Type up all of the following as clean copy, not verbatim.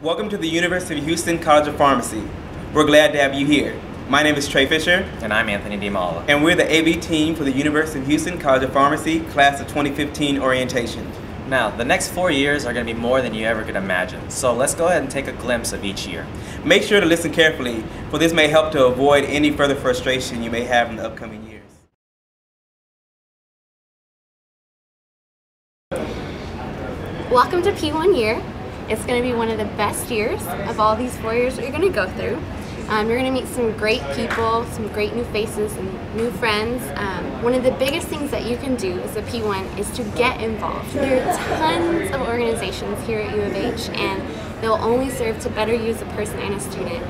Welcome to the University of Houston College of Pharmacy. We're glad to have you here. My name is Trey Fisher. And I'm Anthony DiMala. And we're the AV team for the University of Houston College of Pharmacy Class of 2015 orientation. Now, the next 4 years are going to be more than you ever could imagine, so let's go ahead and take a glimpse of each year. Make sure to listen carefully, for this may help to avoid any further frustration you may have in the upcoming years. Welcome to P1 year. It's going to be one of the best years of all these 4 years that you're going to go through. You're going to meet some great people, some great new faces and new friends. One of the biggest things that you can do as a P1 is to get involved. There are tons of organizations here at U of H, and they'll only serve to better you as a person and a student.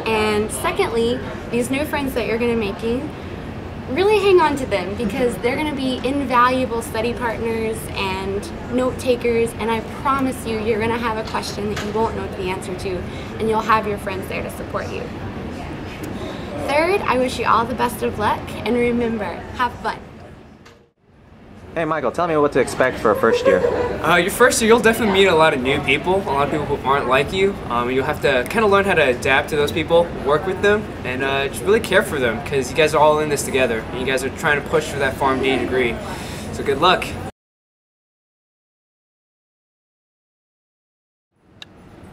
And secondly, these new friends that you're going to be making, really hang on to them, because they're going to be invaluable study partners and note takers, and I promise you, you're going to have a question that you won't know the answer to, and you'll have your friends there to support you. Third, I wish you all the best of luck, and remember, have fun. Hey Michael, tell me what to expect for a first year. Your first year, you'll definitely meet a lot of new people, a lot of people who aren't like you. You'll have to kind of learn how to adapt to those people, work with them, and just really care for them, because you guys are all in this together, and you guys are trying to push for that PharmD degree. So good luck.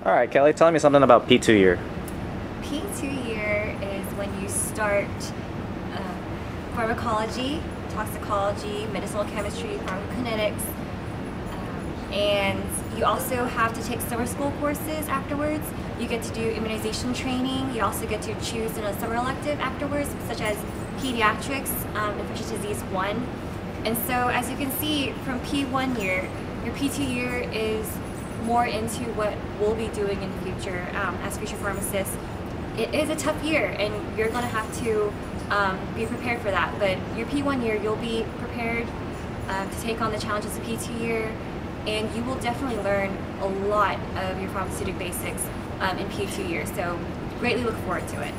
Alright Kelly, tell me something about P2 year. P2 year is when you start pharmacology, toxicology, medicinal chemistry, pharmacokinetics, and you also have to take summer school courses afterwards. You get to do immunization training. You also get to choose a summer elective afterwards, such as pediatrics, infectious disease 1. And so as you can see from P1 year, your P2 year is more into what we'll be doing in the future as future pharmacists. It is a tough year, and you're going to have to be prepared for that. But your P1 year, you'll be prepared to take on the challenges of P2 year, and you will definitely learn a lot of your pharmaceutic basics in P2 year. So greatly look forward to it.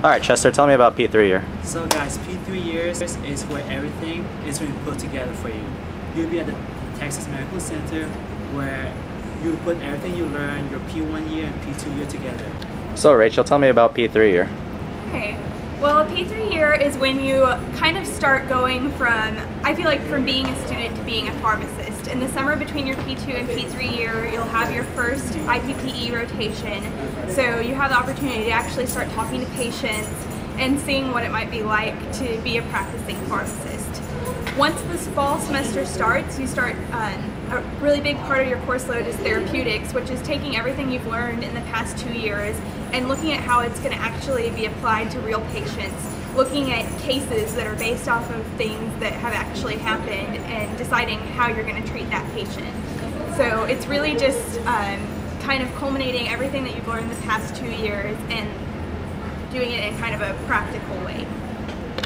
Alright Chester, tell me about P3 year. So guys, P3 years is where everything is going to be put together for you. You'll be at the Texas Medical Center, where you put everything you learn, your P1 year and P2 year together. So Rachel, tell me about P3 year. Okay, well, P3 year is when you kind of start going from, I feel like, from being a student to being a pharmacist. In the summer between your P2 and P3 year, you'll have your first IPPE rotation. So you have the opportunity to actually start talking to patients and seeing what it might be like to be a practicing pharmacist. Once this fall semester starts, you start a really big part of your course load is therapeutics, which is taking everything you've learned in the past 2 years and looking at how it's going to actually be applied to real patients, looking at cases that are based off of things that have actually happened and deciding how you're going to treat that patient. So it's really just kind of culminating everything that you've learned the past 2 years and doing it in kind of a practical way.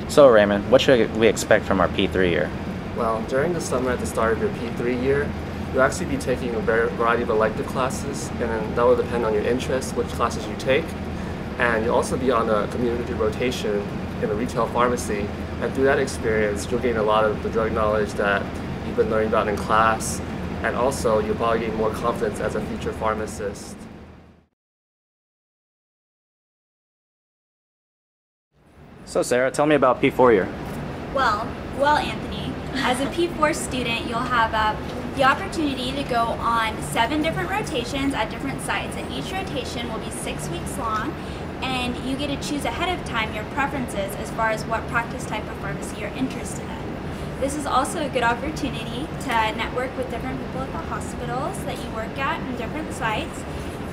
So Raymond, what should we expect from our P3 year? Well, during the summer at the start of your P3 year, you'll actually be taking a variety of elective classes, and then that will depend on your interests, which classes you take. And you'll also be on a community rotation in a retail pharmacy, and through that experience, you'll gain a lot of the drug knowledge that you've been learning about in class, and also you'll probably gain more confidence as a future pharmacist. So Sarah, tell me about P4 year. Well, Anthony, as a P4 student, you'll have the opportunity to go on 7 different rotations at different sites, and each rotation will be 6 weeks long, and you get to choose ahead of time your preferences as far as what practice type of pharmacy you're interested in. This is also a good opportunity to network with different people at the hospitals that you work at and different sites,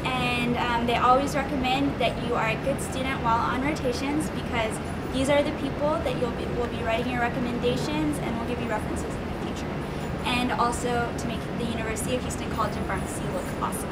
and they always recommend that you are a good student while on rotations, because these are the people that will be writing your recommendations and will give you references in the future. And also to make the University of Houston College of Pharmacy look awesome.